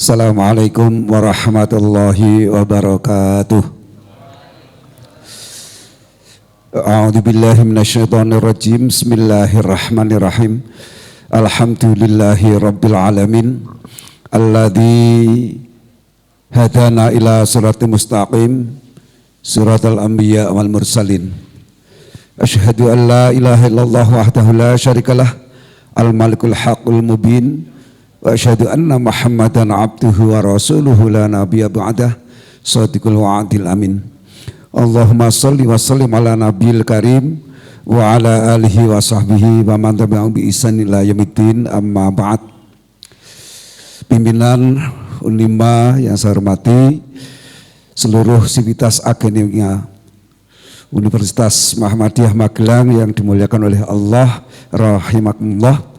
Assalamualaikum warahmatullahi wabarakatuh. A'udzu billahi minasyaitonir rajim. Bismillahirrahmanirrahim. Alhamdulillahi rabbil alamin. Alladzi hadana ila siratal mustaqim, siratal anbiya wal mursalin. Asyhadu an la ilaha illallah wahdahu la syarikalah, al-malikul haqqul mubin. Wa asyhadu anna Muhammadan abduhu wa rasuluhu la nabiyya ba'dah, shadiqul wa'adil amin. Allahumma shalli wa sallim ala nabiyil karim wa ala alihi wa sahbihi wa man tabi'ahum bi ihsan ila yaumiddin, amma ba'd. Pimpinan Unima yang saya hormati, seluruh sivitas akademika Universitas Muhammadiyah Magelang yang dimuliakan oleh Allah rahimakumullah.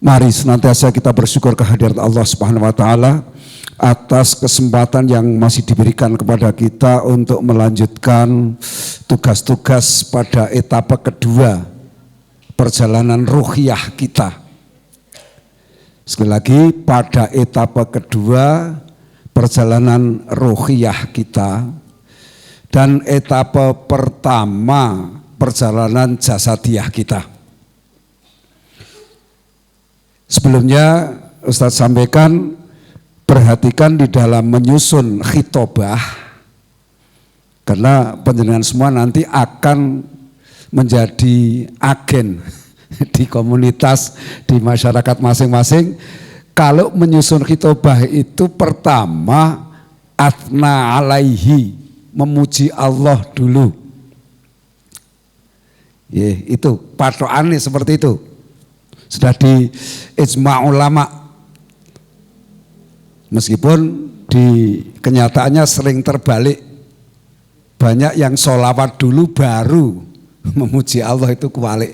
Mari senantiasa kita bersyukur kehadirat Allah Subhanahu wa taala atas kesempatan yang masih diberikan kepada kita untuk melanjutkan tugas-tugas pada etapa kedua perjalanan ruhiyah kita. Sekali lagi, pada etapa kedua perjalanan ruhiyah kita dan etapa pertama perjalanan jasadiah kita. Sebelumnya Ustadz sampaikan, perhatikan di dalam menyusun khitobah, karena panjenengan semua nanti akan menjadi agen di komunitas, di masyarakat masing-masing. Kalau menyusun khitobah itu pertama athna alaihi, memuji Allah dulu. Itu patokannya seperti itu. Sudah di ijma' ulama. Meskipun di kenyataannya sering terbalik. Banyak yang sholawat dulu baru memuji Allah, itu kebalik.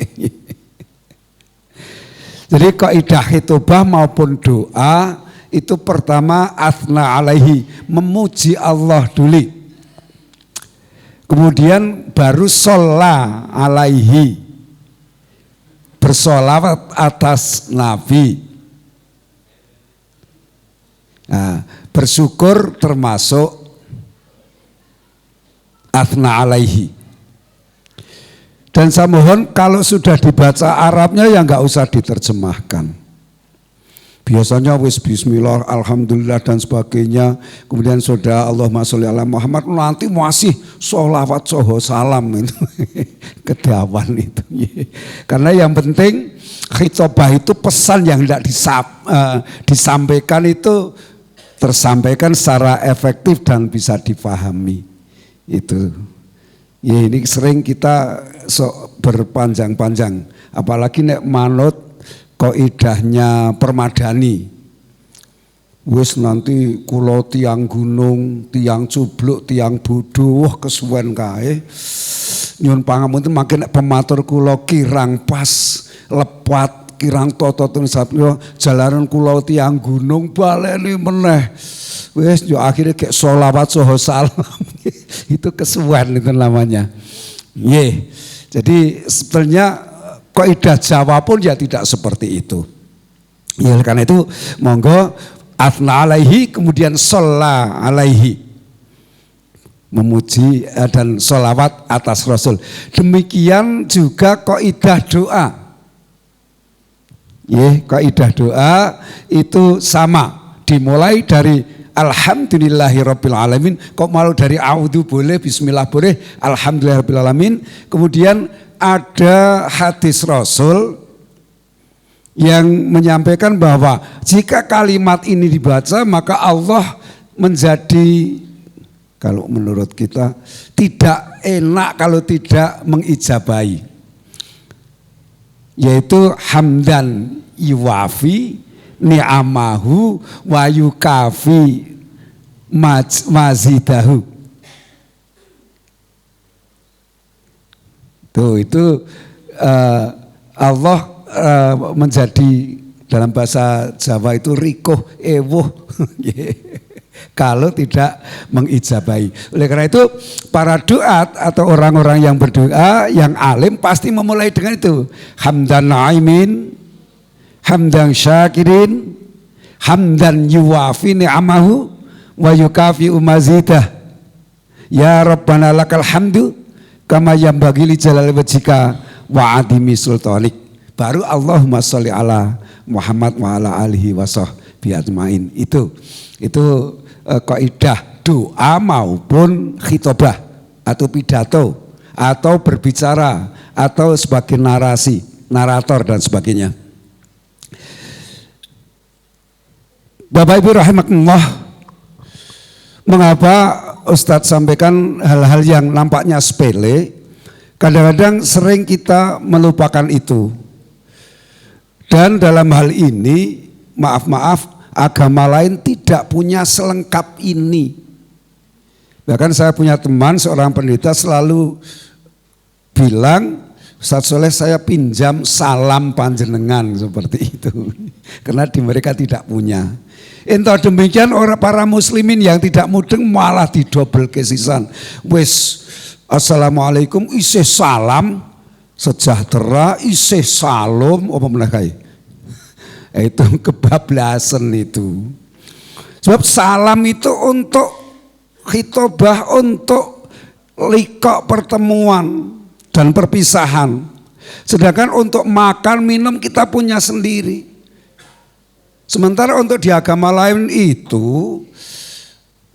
Jadi kaidah khitobah maupun doa itu pertama athna alaihi, memuji Allah dulu. Kemudian baru sholla alaihi, bersolawat atas Nabi. Nah, bersyukur termasuk athna alaihi. Dan saya mohon kalau sudah dibaca Arabnya ya nggak usah diterjemahkan. Biasanya wis bismillah, alhamdulillah dan sebagainya. Kemudian sudah Allahumma sholli ala Muhammad, nanti masih sholawat soho salam itu. Kedawan itu. Karena yang penting khitobah itu pesan yang tidak disampaikan itu tersampaikan secara efektif dan bisa dipahami. Itu. Ya, ini sering kita berpanjang-panjang, apalagi nek manut kaidahnya Permadani. Wis nanti kulo tiang gunung, tiang cubluk, tiang bodoh, kesuwen kae. Nyun pangapunten makin pematur kulo kirang pas, lepat, kirang tototen sapyo jalaran kulo tiang gunung baleni meneh. Wis yo akhirnya kayak sholawat soho salam. Itu kesuwen itu namanya. Jadi sebenarnya kaidah Jawa pun ya tidak seperti itu. Ya, karena itu monggo athna alaihi kemudian sholla alaihi, memuji dan sholawat atas Rasul. Demikian juga kaidah doa. Kaidah doa itu sama, dimulai dari alhamdulillahirabbil alamin. Kok malu dari a'udzu boleh, bismillah boleh, alhamdulillahirabbil alamin. Kemudian ada hadis Rasul yang menyampaikan bahwa jika kalimat ini dibaca maka Allah menjadi, kalau menurut kita tidak enak kalau tidak mengijabahi, yaitu hamdan yuwafi ni'amahu wa yukafi mazidahu. Itu Allah menjadi dalam bahasa Jawa itu rikoh ewuh kalau tidak mengijabahi. Oleh karena itu para duat atau orang-orang yang berdoa yang alim pasti memulai dengan itu, hamdan na'imin, hamdan syakirin, hamdan yuwafi ni'amahu wa yukafi mazidah. Ya Rabbana lakal hamdu kama yambagi li jalali wajhika wa adimi sultanik. Baru Allahumma sholli ala Muhammad wa ala alihi wa sahbihi ajmain. Itu kaidah doa maupun khitobah atau pidato atau berbicara atau sebagai narasi, narator dan sebagainya. Bapak Ibu rahimakumullah, mengapa Ustadz sampaikan hal-hal yang nampaknya sepele, kadang-kadang sering kita melupakan itu. Dan dalam hal ini, maaf, agama lain tidak punya selengkap ini. Bahkan saya punya teman seorang pendeta selalu bilang, Ustaz Soleh saya pinjam salam panjenengan seperti itu. Karena di mereka tidak punya. Entah demikian orang para muslimin yang tidak mudeng malah didobel kesisan. Wes assalamualaikum isih salam sejahtera isih salam apa menakai. Itu kebablasan itu. Sebab salam itu untuk khitobah, untuk liqa pertemuan dan perpisahan. Sedangkan untuk makan minum kita punya sendiri. Sementara untuk di agama lain itu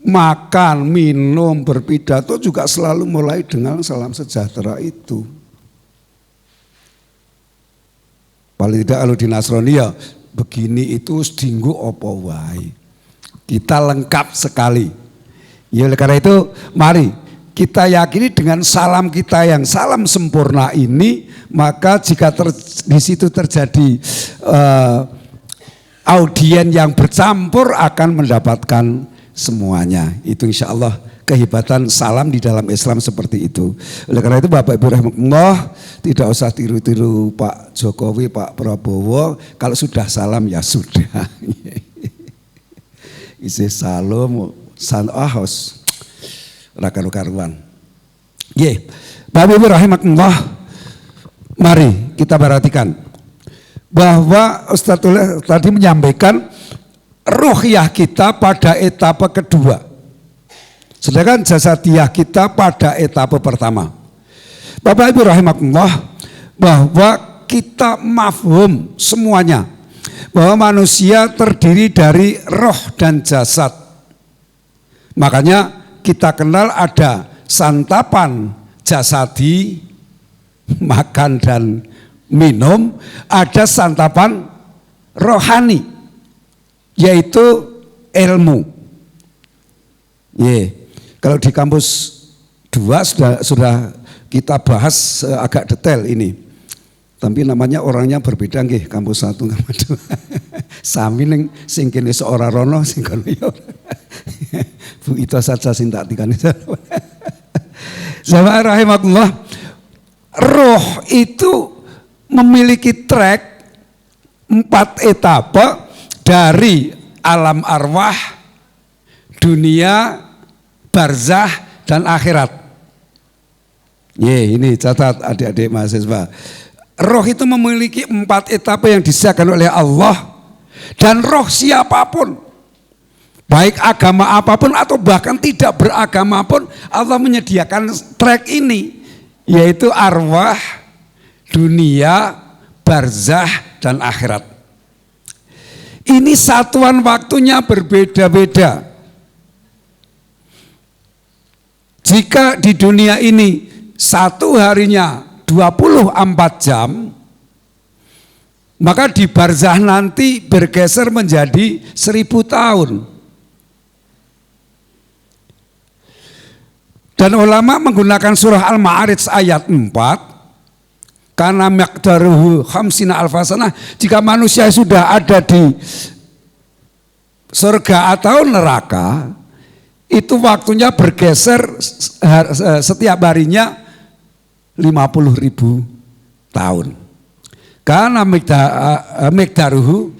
makan, minum, berpidato juga selalu mulai dengan salam sejahtera itu. Paling tidak kalau di Nasrani ya begini itu sedinggo opo wae. Kita lengkap sekali. Ya oleh karena itu mari kita yakini dengan salam kita yang salam sempurna ini, maka jika di situ terjadi audien yang bercampur akan mendapatkan semuanya. Itu insya Allah kehebatan salam di dalam Islam seperti itu. Oleh karena itu Bapak Ibu rahmatullah, tidak usah tiru-tiru Pak Jokowi, Pak Prabowo. Kalau sudah salam ya sudah. Isi salam ahos rakaruan. Bapak Ibu rahmatullah, mari kita perhatikan bahwa Ustaz tadi menyampaikan ruhiyah kita pada etapa kedua, sedangkan jasadiah kita pada etapa pertama. Bapak Ibu rahimakumullah, bahwa kita mafhum semuanya bahwa manusia terdiri dari roh dan jasad. Makanya kita kenal ada santapan jasadi, makan dan minum, ada santapan rohani yaitu ilmu. Kalau di kampus 2 sudah kita bahas agak detail ini. Tapi namanya orangnya berbeda nggih, kampus 1 kampus 2. Sami ning sing kene ora rono sing kono ya. Bu itu saja sing tak tikani. Sama rahimakumullah, roh itu memiliki track 4 etapa dari alam arwah, dunia, barzah, dan akhirat. Ini catat adik-adik mahasiswa. Roh itu memiliki 4 etapa yang disediakan oleh Allah. Dan roh siapapun, baik agama apapun atau bahkan tidak beragama pun, Allah menyediakan track ini, yaitu arwah, dunia, barzah, dan akhirat. Ini satuan waktunya berbeda-beda. Jika di dunia ini satu harinya 24 jam, maka di barzah nanti bergeser menjadi 1000 tahun. Dan ulama menggunakan surah Al-Ma'arij ayat 4, karena miqdaruhu khamsina alfasanah, jika manusia sudah ada di surga atau neraka, itu waktunya bergeser setiap harinya 50.000 tahun. Karena miqdaruhu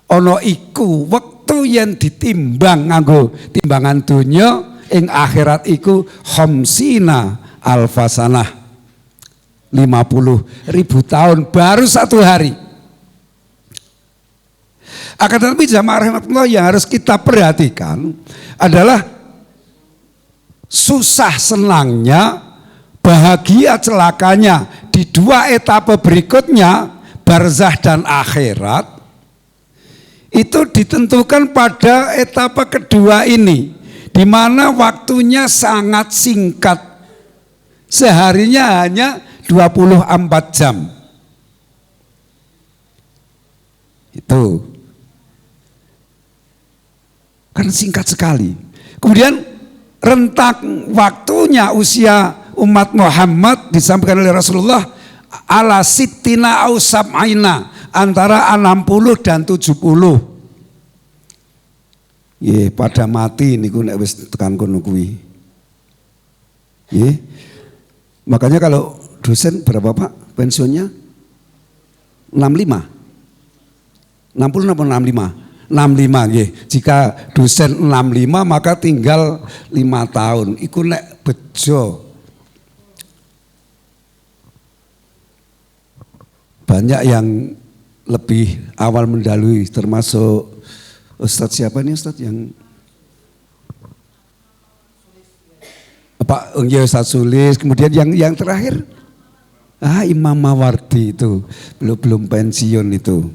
ono iku wektu yang ditimbang nganggo timbangan dunya, ing akhirat iku khamsina alfasanah, 50.000 tahun, baru 1 hari. Akan tetapi jamaah rahimakumullah yang harus kita perhatikan adalah susah senangnya, bahagia celakanya di dua etapa berikutnya, barzah dan akhirat, itu ditentukan pada etapa kedua ini, di mana waktunya sangat singkat. Seharinya hanya 24 jam. Itu kan singkat sekali. Kemudian rentang waktunya usia umat Muhammad disampaikan oleh Rasulullah ala sittina au sab'ina, antara 60 dan 70. Nggih, pada mati niku nek wis tekan kono kuwi. Nggih. Makanya kalau dosen berapa Pak pensiunnya? 65. 60 apa 65? 65 nggih. Jika dosen 65 maka tinggal 5 tahun. Iku nek bejo. Banyak yang lebih awal mendalui, termasuk Ustadz siapa nih Ustadz yang Pak Ustadz Sulis, kemudian yang terakhir Imam Mawardi itu belum pensiun itu.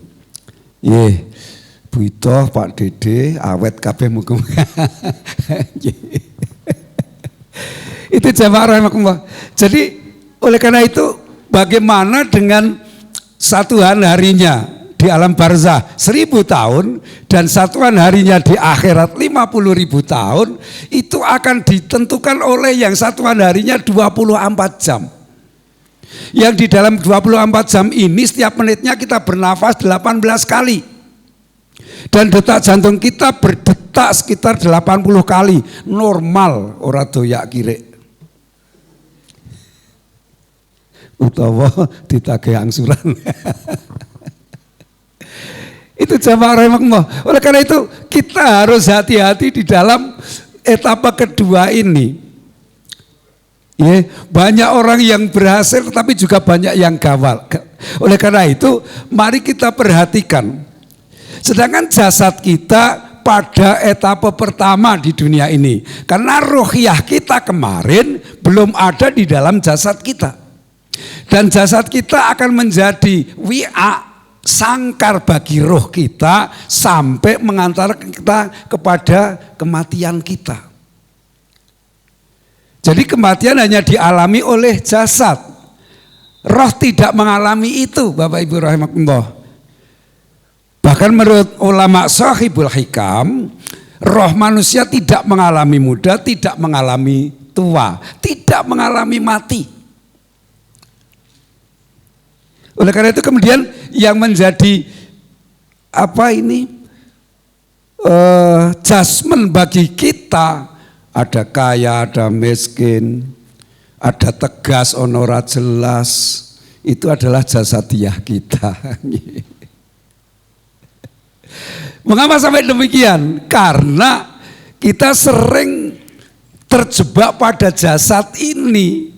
Bu Itoh, Pak Dede, awet kabeh muga-muga. Itu jamaah rahimakumullah. Jadi oleh karena itu bagaimana dengan satuan harinya di alam barzah 1000 tahun dan satuan harinya di akhirat 50.000 tahun, itu akan ditentukan oleh yang satuan harinya 24 jam. Yang di dalam 24 jam ini setiap menitnya kita bernafas 18 kali. Dan detak jantung kita berdetak sekitar 80 kali. Normal, ora doyak kirek. Utawa ditagih angsuran. Itu jamaah rahimakumullah. Oleh karena itu kita harus hati-hati di dalam etapa kedua ini. Banyak orang yang berhasil tetapi juga banyak yang gagal. Oleh karena itu mari kita perhatikan. Sedangkan jasad kita pada etapa pertama di dunia ini, karena ruhiyah kita kemarin belum ada di dalam jasad kita. Dan jasad kita akan menjadi sangkar bagi roh kita sampai mengantarkan kita kepada kematian kita. Jadi kematian hanya dialami oleh jasad. Roh tidak mengalami itu, Bapak Ibu rahimakumullah. Bahkan menurut ulama Shahibul Hikam, roh manusia tidak mengalami muda, tidak mengalami tua, tidak mengalami mati. Oleh karena itu kemudian yang menjadi judgement bagi kita, ada kaya, ada miskin, ada tegas, onora jelas, itu adalah jasadiah kita. Mengapa sampai demikian? Karena kita sering terjebak pada jasad ini.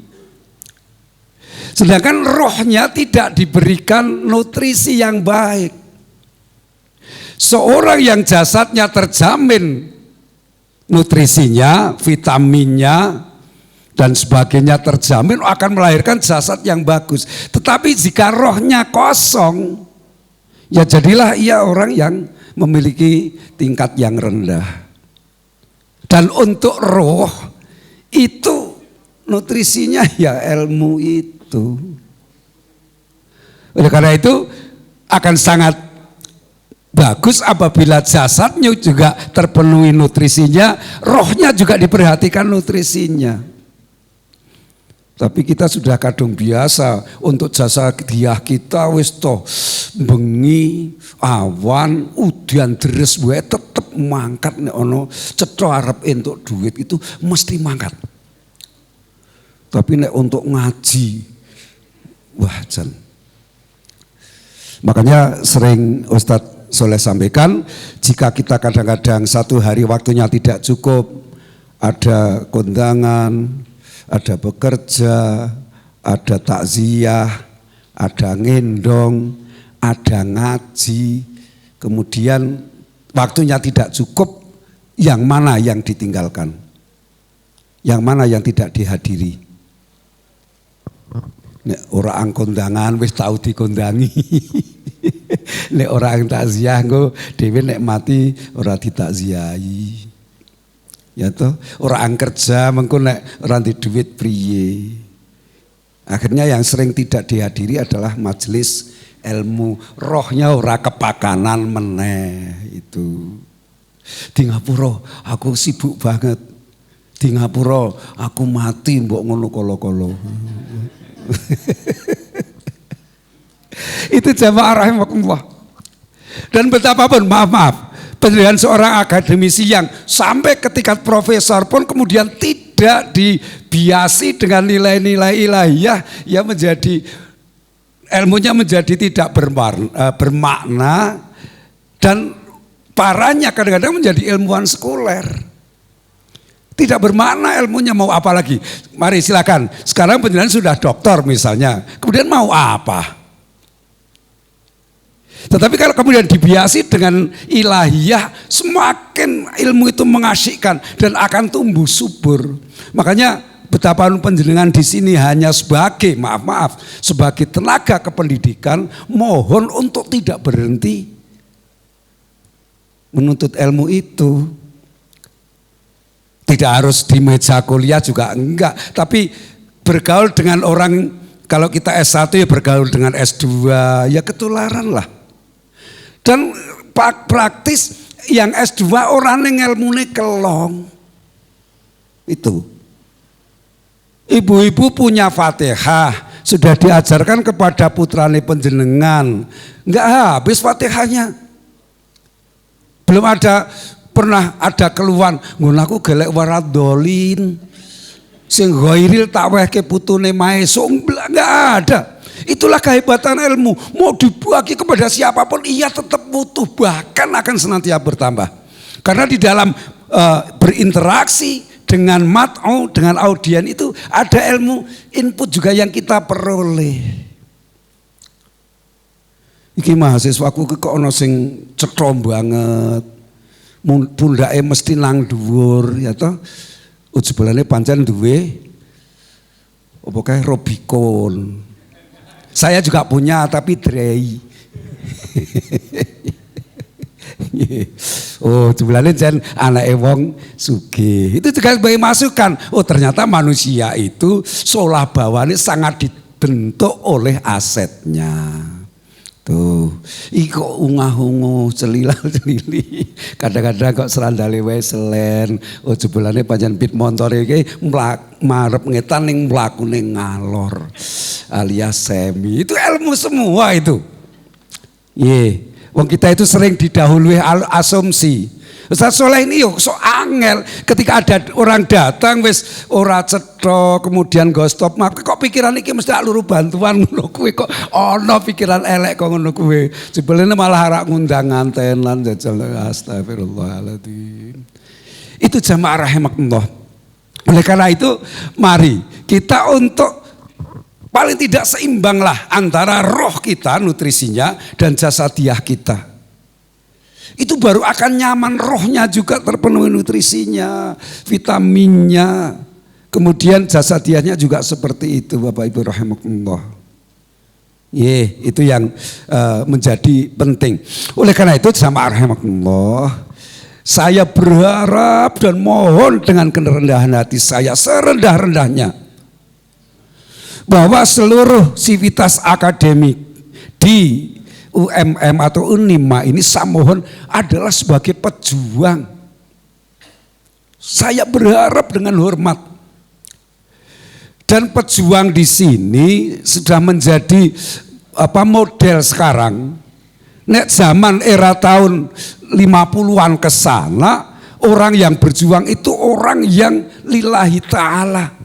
Sedangkan rohnya tidak diberikan nutrisi yang baik. Seorang yang jasadnya terjamin nutrisinya, vitaminnya, dan sebagainya terjamin akan melahirkan jasad yang bagus. Tetapi jika rohnya kosong, ya jadilah ia orang yang memiliki tingkat yang rendah. Dan untuk roh itu nutrisinya ya ilmu itu. Oleh karena itu akan sangat bagus apabila jasadnya juga terpenuhi nutrisinya, rohnya juga diperhatikan nutrisinya. Tapi kita sudah kadung biasa untuk jasa diah kita wis toh bengi awan udan deres wae tetep mangkat nek ono cetha arep entuk duit itu mesti mangkat. Tapi nek untuk ngaji wah jan. Makanya sering Ustadz Soleh sampaikan, jika kita kadang-kadang satu hari waktunya tidak cukup, ada kondangan, ada bekerja, ada takziah, ada ngendong, ada ngaji, kemudian waktunya tidak cukup, yang mana yang ditinggalkan? Yang mana yang tidak dihadiri? Nek orang kondangan wis tahu dikondangi. Nek orang takziah engko dhewe nek mati ora ditakziahi. Ya toh, orang kerja mengko nek ora di duit priye. Akhirnya yang sering tidak dihadiri adalah majelis ilmu, rohnya ora kepakanan meneh itu. Di Ngapura aku sibuk banget. Di Ngapura aku mati mbok ngono kala-kala. Itu jamaah rahimakumullah. Dan betapapun maaf, pendidikan seorang akademisi yang sampai ke tingkat profesor pun kemudian tidak dibiasi dengan nilai-nilai ilahiyah, ya menjadi ilmunya menjadi tidak bermakna, dan parahnya kadang-kadang menjadi ilmuwan sekuler. Tidak bermakna ilmunya, mau apa lagi? Mari silakan. Sekarang penjenengan sudah doktor misalnya, kemudian mau apa? Tetapi kalau kemudian dibiasi dengan ilahiyah, semakin ilmu itu mengasyikkan dan akan tumbuh subur. Makanya betapa penjenengan di sini hanya sebagai sebagai tenaga kependidikan, mohon untuk tidak berhenti menuntut ilmu itu. Tidak harus di meja kuliah juga enggak, tapi bergaul dengan orang, kalau kita S1 ya bergaul dengan S2, ya ketularan lah. Dan praktis yang S2 orang yang ilmune kelong. Itu. Ibu-ibu punya Fatihah, sudah diajarkan kepada putrane panjenengan, enggak habis Fatihahnya. Belum pernah ada keluhan, ngono aku gelek waradolin sing ghairil tak wehke putune maeso, enggak ada. Itulah kehebatan ilmu, mau dibagi kepada siapapun ia tetap butuh, bahkan akan senantiasa bertambah. Karena di dalam berinteraksi dengan mat'u, dengan audien itu ada ilmu input juga yang kita peroleh. Iki mahasiswaku kok ono sing cetha banget. Pundake mesti nang dhuwur ya toh. Ujebulane pancen duwe apa kae Robicon. Saya juga punya tapi Drei. Oh, jebulane jan anake wong sugih. Itu juga sebagai masukan. Oh, ternyata manusia itu solah bawane sangat dibentuk oleh asetnya. Tuh, iko ungah-unguh celilal-celili. Kadang-kadang kok serandale wae selen. Oh jebulane pancen pit motor iki marep ngetan ning mlakune ngalor. Alias semi. Itu ilmu semua itu. Wong kita itu sering didahului asumsi. Ustaz Soleh ini yuk so angel, ketika ada orang datang wis ora cetha kemudian go stop mak, kok pikiran iki mesti luru bantuan ngono kuwi, kok ana pikiran elek kok ngono kuwi. Jebulene malah arek ngundang nganten lan jajal, astagfirullahaladzim. Itu jamaah rahimakumullah. Oleh karena itu mari kita untuk paling tidak seimbanglah antara roh kita nutrisinya dan jasadiah kita. Itu baru akan nyaman, rohnya juga terpenuhi nutrisinya, vitaminnya. Kemudian jasadiahnya juga seperti itu Bapak Ibu rahimakumullah. Itu yang menjadi penting. Oleh karena itu jamaah rahimakumullah, saya berharap dan mohon dengan kerendahan hati saya serendah-rendahnya bahwa seluruh sivitas akademik di UMM atau Unima ini saya mohon adalah sebagai pejuang. Saya berharap dengan hormat. Dan pejuang di sini sudah menjadi model sekarang. Nek zaman era tahun 50-an ke sana, orang yang berjuang itu orang yang lillahi ta'ala.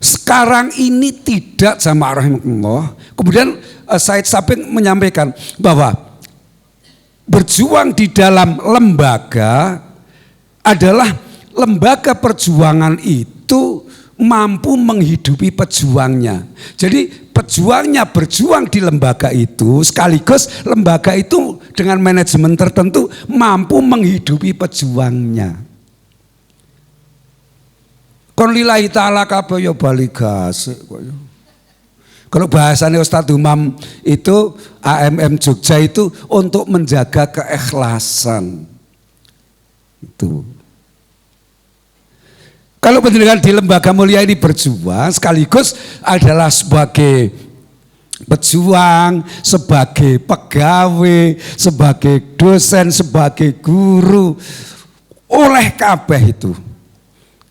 Sekarang ini tidak, jamaah rahimakumullah. Kemudian Said Sabiq menyampaikan bahwa berjuang di dalam lembaga adalah lembaga perjuangan itu mampu menghidupi pejuangnya. Jadi pejuangnya berjuang di lembaga itu, sekaligus lembaga itu dengan manajemen tertentu mampu menghidupi pejuangnya. Kon lillahi ta'ala kabeh ya baligas. Kalau bahasanya Ustadz Umam itu AMM Jogja itu untuk menjaga keikhlasan. Itu. Kalau pendidikan di lembaga mulia ini berjuang sekaligus adalah sebagai pejuang, sebagai pegawai, sebagai dosen, sebagai guru, oleh kabeh itu.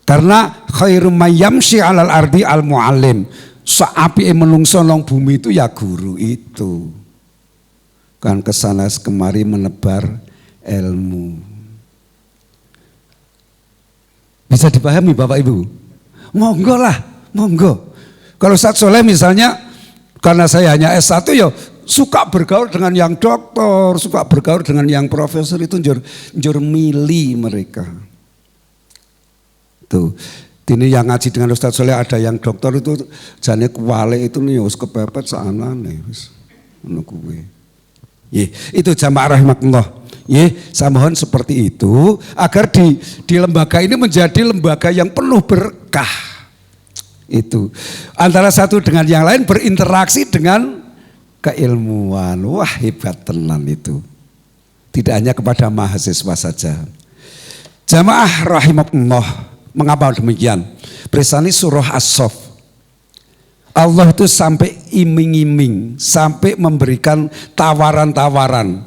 Karena khairum mayyamshi 'alal ardi al muallim. Saapi menungso nang bumi itu ya guru itu. Kan kesana kemari menebar ilmu. Bisa dipahami Bapak Ibu? Monggo lah, monggo. Kalau Ustadz Soleh misalnya, karena saya hanya S1 ya suka bergaul dengan yang doktor, suka bergaul dengan yang profesor itu njur milih mereka. Tuh, ini yang ngaji dengan Ustadz Soleh ada yang dokter itu jane kuwale itu nih wis kepepet saanane wis ngono kuwi. Itu jamaah rahimakumullah. Saya mohon seperti itu agar di lembaga ini menjadi lembaga yang penuh berkah. Itu antara satu dengan yang lain berinteraksi dengan keilmuan. Wah, hebat tenan itu. Tidak hanya kepada mahasiswa saja. Jamaah rahimakumullah, mengapa demikian? Bersani surah As-Saff. Allah itu sampai iming-iming, sampai memberikan tawaran-tawaran.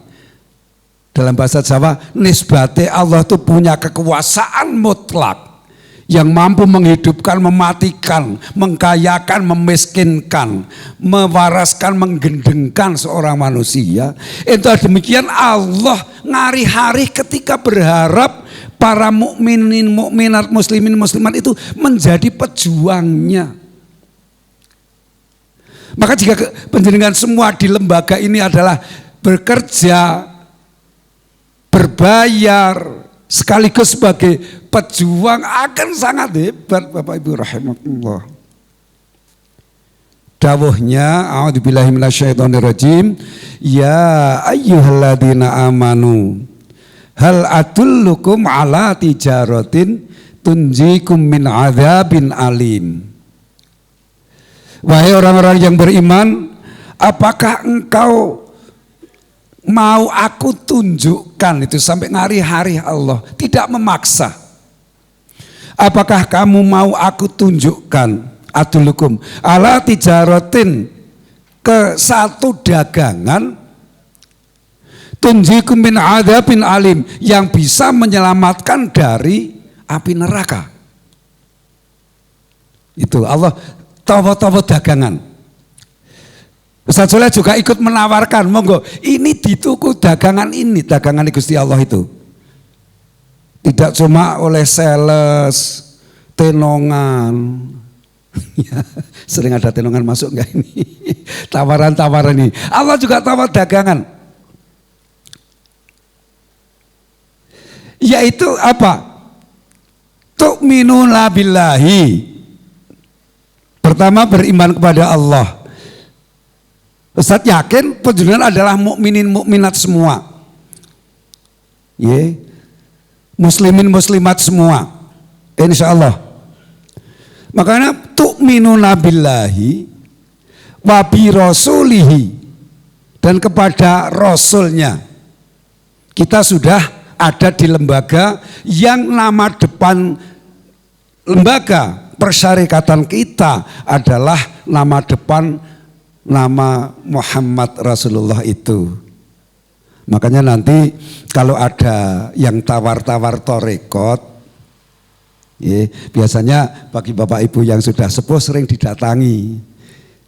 Dalam bahasa Jawa, nisbate Allah itu punya kekuasaan mutlak yang mampu menghidupkan, mematikan, mengkayakan, memiskinkan, mewaraskan, menggendengkan seorang manusia. Itu demikian Allah ngari-hari ketika berharap para mukminin, mukminat, muslimin, muslimat itu menjadi pejuangnya. Maka jika penjenengan semua di lembaga ini adalah bekerja, berbayar, sekaligus sebagai pejuang akan sangat hebat Bapak Ibu rahimakumullah. Dawuhnya a'udzubillahi minasyaitonirrajim, ya ayyuhalladzina amanu hal adullukum ala tijaratin tunjikum min adzabin alim. Wahai orang-orang yang beriman, apakah engkau mau aku tunjukkan, itu sampai ngari-hari Allah, tidak memaksa. Apakah kamu mau aku tunjukkan adulukum ala tijaratin, ke satu dagangan tunjikum min adzabin alim, yang bisa menyelamatkan dari api neraka. Itu Allah tawa-tawa dagangan. Ustaz Soleh juga ikut menawarkan, monggo ini dituku dagangan ini, dagangan Gusti Allah itu. Tidak cuma oleh sales, tenongan. Ya, sering ada tenongan masuk enggak ini? Tawaran-tawaran ini. Allah juga tawar dagangan. Yaitu apa? Tu'minuna billahi. Pertama, beriman kepada Allah. Ustaz yakin penjenengan adalah mukminin mukminat semua. Muslimin muslimat semua. Insyaallah. Makanya tu'minuna billahi wa bi rasulihi, dan kepada rasulnya. Kita sudah ada di lembaga yang nama depan lembaga persyarikatan kita adalah nama depan nama Muhammad Rasulullah itu. Makanya nanti kalau ada yang tawar-tawar torekot, biasanya bagi bapak ibu yang sudah sepuh sering didatangi.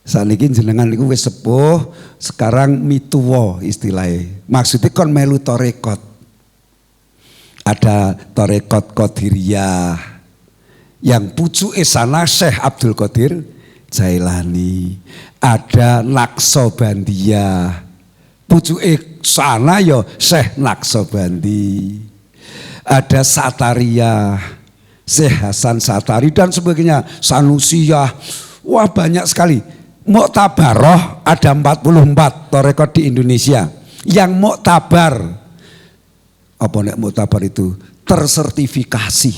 Saat ini jenengan niku wis sepuh, sekarang mituwo istilahnya. Maksudnya kon melu torekot. Ada torekot Qadiriyah yang pucuke sana Syekh Abdul Qadir Jailani, ada Naqsabandiyah, pucuke sana yo Syekh Naqsabandi, ada Satariyah, Syekh Hasan Satari dan sebagainya, Sanusiyah, wah banyak sekali. Muktabaroh ada 44 tarekat di Indonesia. Yang muktabar, apa nek muktabar itu? Tersertifikasi.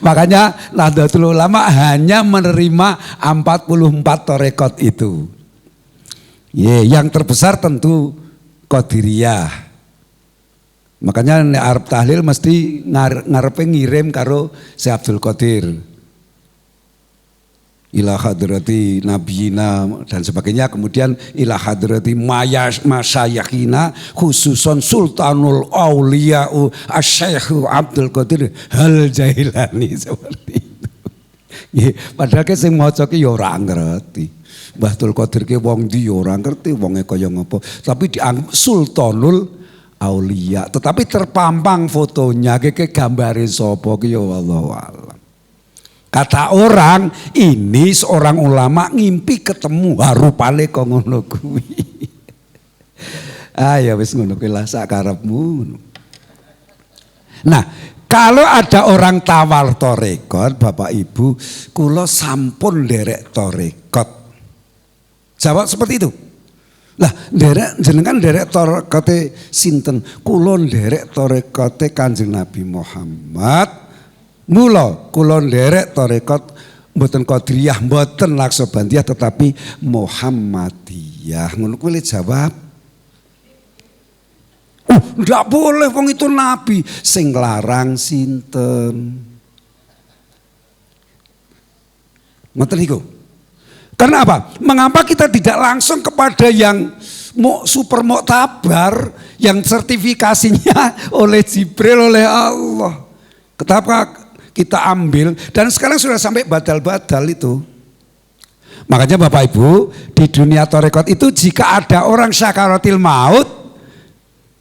Makanya Nahdlatul Ulama hanya menerima 44 tarekat itu. Yang terbesar tentu Qadiriyah. Makanya nek arep tahlil mesti ngarepe ngirim karo Syekh Abdul Qadir. Ila hadrati nabiyina dan sebagainya, kemudian ila hadrati masyayikhina khususon sultanul auliya'u asy-syekh Abdul Qadir Hal Jailani, seperti itu. Padahal sing maca ki ya ora ngerti. Mbah Abdul Qadir ki wong ndi ya ora ngerti, wonge kaya ngopo. Tapi dianggap sultanul aulia, tetapi terpampang fotonya ke gambare sapa ki ya wallahu a'lam. Kata orang, ini seorang ulama ngimpi ketemu rupane kok ngono kuwi. Ya wis ngono kuwi lah sakarepmu. Nah, kalau ada orang tawar tarekat, Bapak Ibu, kula sampun nderek tarekat. Jawab seperti itu. Lah, nderek jenengan nderek tarekate sinten? Kula nderek tarekate Kanjeng Nabi Muhammad. Mula kula nderek tarekat mboten Qadiriyah, mboten Naqsabandiyah, tetapi Muhammadiyah. Ngono kuwi jawab. Ndak boleh wong itu nabi. Sing larang sinten? Ngoten niku. Karena apa? Mengapa kita tidak langsung kepada yang super muktabar yang sertifikasinya oleh Jibril, oleh Allah? Kenapa kita ambil, dan sekarang sudah sampai badal-badal itu. Makanya Bapak Ibu, di dunia tarekat itu jika ada orang syakaratil maut,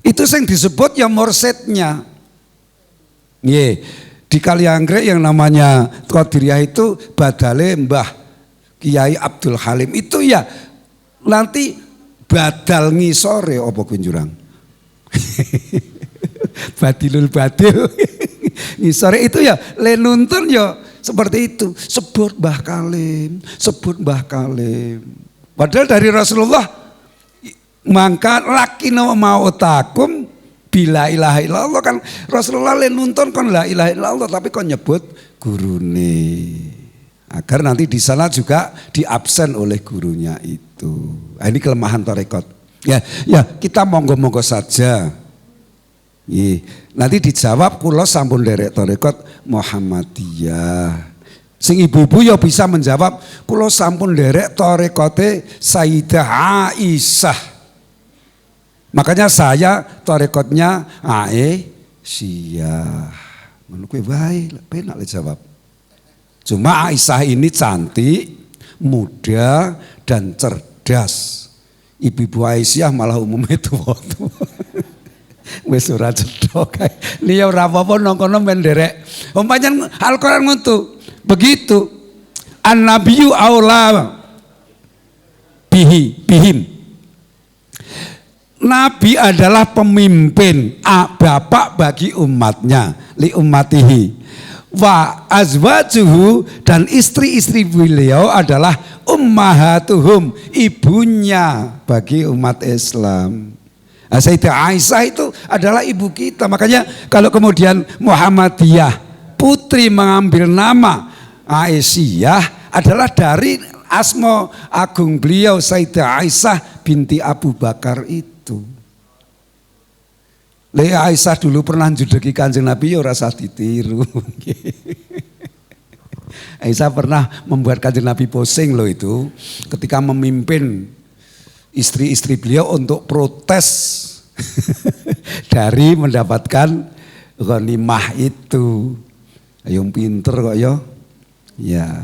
itu yang disebut ya mursyidnya. Di Kalianggrek yang namanya Qadiriyah itu badale Mbah Kiai Abdul Halim itu ya nanti badal ngisore apa kunjurang. Badilul badil. Ngisore itu ya lenuntun ya seperti itu. Sebut Mbah Kalim, sebut Mbah Kalim. Padahal dari Rasulullah, mangka lakina mautakum bila ilaha illallah, kan Rasulullah lenuntun kon la ilaha illallah, tapi kon nyebut gurune. Agar nanti di sana juga diabsen oleh gurunya itu. Nah, ini kelemahan tarekat. Ya kita monggo-monggo saja. Nanti dijawab kula sampun nderek tarekat Muhammadiyah. Sing ibu-ibu ya bisa menjawab kula sampun nderek tarekate Sayyidah Aisyah. Makanya saya tarekatnya Aisyah. Ngono kuwi wae penak le jawab. Cuma Aisyah ini cantik, muda dan cerdas. Ibu-ibu Aisyah malah umumnya tua-tua. Wis ora cedhok kae. Liya ora apa-apa nang kono men nderek. Umpamane Al-Qur'an ngono. Begitu. An-nabiyyu aula bihim. Nabi adalah pemimpin, bapak bagi umatnya, li ummatihi. Wa azwajuhu, dan istri-istri beliau adalah ummahatuhum, ibunya bagi umat Islam. Sayyidah Aisyah itu adalah ibu kita. Makanya kalau kemudian Muhammadiyah putri mengambil nama Aisyah adalah dari asma agung beliau Sayyidah Aisyah binti Abu Bakar itu. Aisyah dulu pernah judeki Kanjeng Nabi ya rasa ditiru. Aisyah pernah membuat Kanjeng Nabi pusing loh itu ketika memimpin istri-istri beliau untuk protes dari mendapatkan ghanimah itu. Yang pinter kok ya.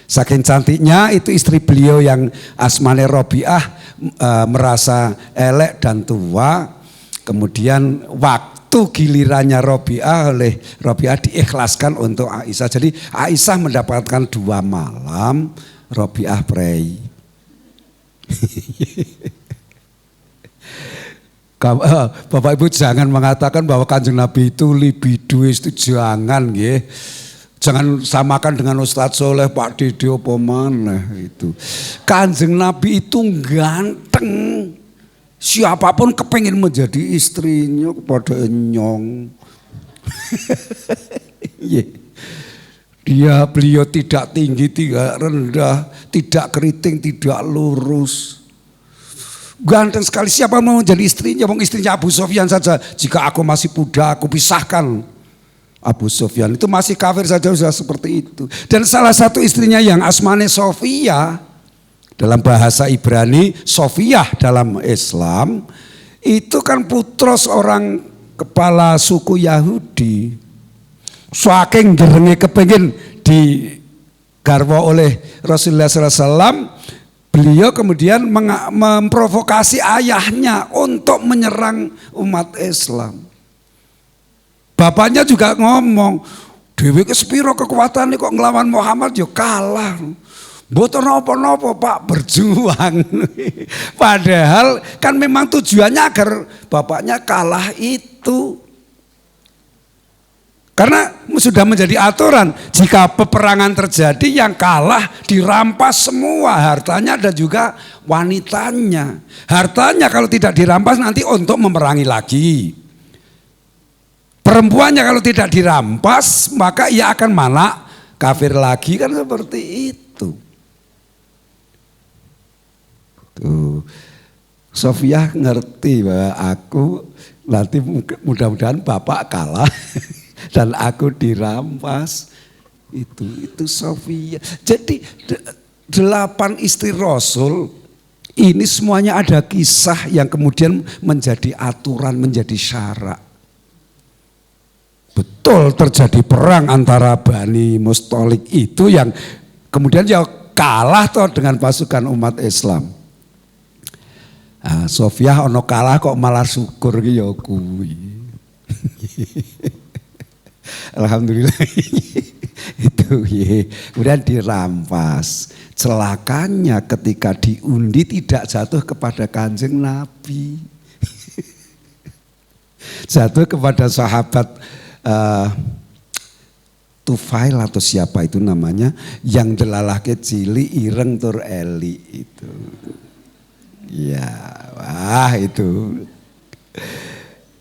Saking cantiknya itu istri beliau yang asmane Robiah merasa elek dan tua. Kemudian waktu gilirannya Robiah oleh Robiah diikhlaskan untuk Aisyah. Jadi Aisyah mendapatkan 2 malam, Robiah prei. Bapak Ibu jangan mengatakan bahwa Kanjeng Nabi itu libido itu jangan nggih. Jangan samakan dengan Ustadz Soleh, Pak Dede apa maneh itu. Kanjeng Nabi itu ganteng. Siapapun kepingin menjadi istrinya kepada nyong. Beliau tidak tinggi, tidak rendah, tidak keriting, tidak lurus. Ganteng sekali. Siapa mau menjadi istrinya? Istrinya Abu Sufyan saja. Jika aku masih muda, aku pisahkan Abu Sufyan. Itu masih kafir saja sudah seperti itu. Dan salah satu istrinya yang asmane Sofia, dalam bahasa Ibrani, Sofiyah dalam Islam, itu kan putra seorang kepala suku Yahudi. Saking gerenge kepengin digarwa oleh Rasulullah SAW, beliau kemudian memprovokasi ayahnya untuk menyerang umat Islam. Bapaknya juga ngomong, dewe ke sepiro kekuatan kok ngelawan Muhammad yo kalah. Mboten napa-napa Pak, berjuang. Padahal kan memang tujuannya agar bapaknya kalah itu. Karena sudah menjadi aturan, jika peperangan terjadi yang kalah dirampas semua hartanya dan juga wanitanya. Hartanya kalau tidak dirampas nanti untuk memerangi lagi. Perempuannya kalau tidak dirampas maka ia akan malak kafir lagi, kan seperti itu. Tuh. Sofia ngerti bahwa aku nanti mudah-mudahan bapak kalah. Dan aku dirampas. Itu Sofia. Jadi 8 istri Rasul ini semuanya ada kisah yang kemudian menjadi aturan, menjadi syarak. Betul terjadi perang antara Bani Mustalik itu yang kemudian ya kalah toh dengan pasukan umat Islam. Nah, Sofia ono kalah kok malah syukur ki ya kuwi. Alhamdulillah itu ya. Kemudian dirampas. Celakanya ketika diundi tidak jatuh kepada Kanjeng Nabi. Jatuh kepada sahabat Tufail atau siapa itu namanya, yang delalake cili ireng tur eli itu. Ya, wah itu.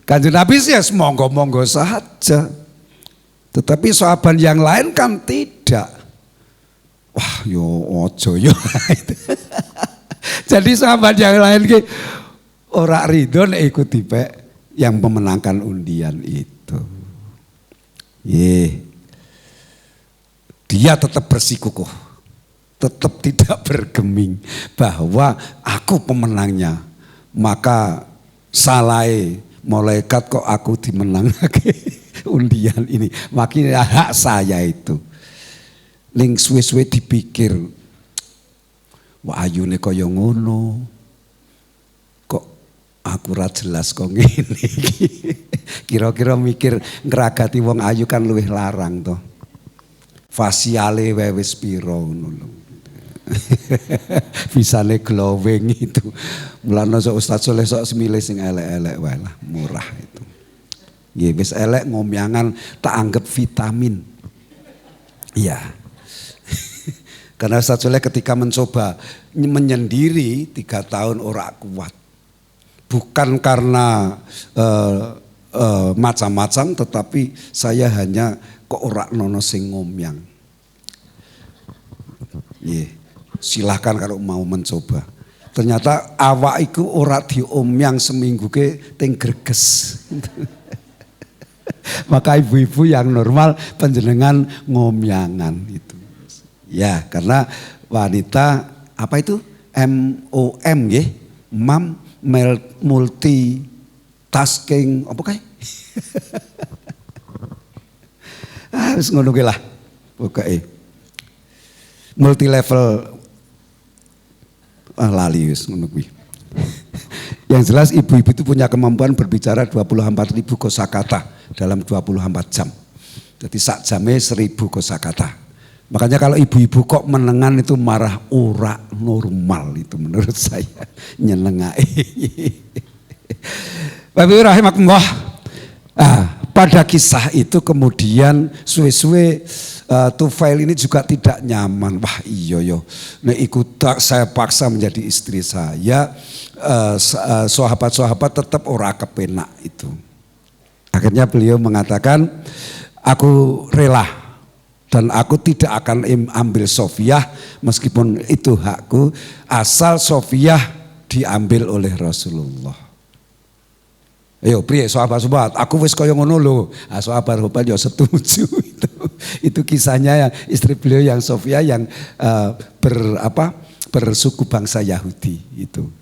Kanjeng Nabi sih ya monggo-monggo saja. Tetapi sahabat yang lain kan tidak. Wah yo ojo yo. Jadi sahabat yang lain ki ora ridho nek ikut tipe yang memenangkan undian itu. Dia tetap bersikukuh. Tetap tidak bergeming bahwa aku pemenangnya. Maka salai malaikat kok aku dimenangake undian ini, makin hak saya itu. Ning suwe-suwe dipikir, wah ayune kaya ngono, kok aku ora jelas kok ngene. Kira-kira mikir ngragati wong ayu kan luwih larang toh. Fasiale wae wis pira ngono lho. Bisane glowing itu. Mulane sok Ustaz Soleh sok semile sing elek-elek wae lah, murah itu. Ya wis elek ngomyangan tak anggap vitamin. Iya. Karena Ustaz Soleh ketika mencoba menyendiri 3 tahun ora kuat. Bukan karena macam-macam, tetapi saya hanya kok ora nono sing ngomyang. Iya. Silahkan kalau mau mencoba. Ternyata awak iku ora diomyang seminggu ke ting greges. Maka ibu-ibu yang normal panjenengan ngomyangan itu. Ya, karena wanita apa itu? MOM nggih, mam multi tasking apa kae? Wis ngono ki lah. Pokoke multi level lali wis ngono kuwi. Yang jelas ibu-ibu itu punya kemampuan berbicara 24.000 kosakata dalam 24 jam. Jadi sak jamnya 1.000 kosakata. Makanya kalau ibu-ibu kok menengan itu marah, ora normal itu menurut saya. Nyenengai. Bapak rahimakumullah. Pada kisah itu kemudian suwe-suwe Tufail ini juga tidak nyaman. Wah iya yo, nah ikut saya paksa menjadi istri saya. Sahabat-sahabat tetap ora kepenak itu. Akhirnya beliau mengatakan, aku rela dan aku tidak akan ambil Sofiyah meskipun itu hakku, asal Sofiyah diambil oleh Rasulullah. Ayo priye sahabat-sahabat, aku wis kaya ngono lho. Sahabat-sahabat ya setuju itu. Itu kisahnya yang istri beliau yang Sofia yang bersuku bangsa Yahudi itu.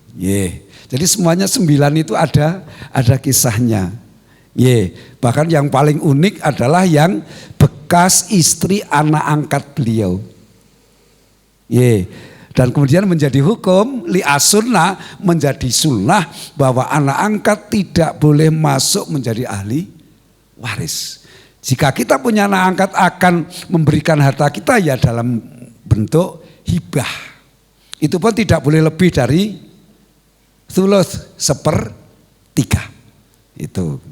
Jadi semuanya 9 itu ada kisahnya. Bahkan yang paling unik adalah yang bekas istri anak angkat beliau. Dan kemudian menjadi hukum li'asunnah, menjadi sunnah bahwa anak angkat tidak boleh masuk menjadi ahli waris. Jika kita punya anak angkat akan memberikan harta kita ya dalam bentuk hibah. Itu pun tidak boleh lebih dari thuluth, 1/3. Itu.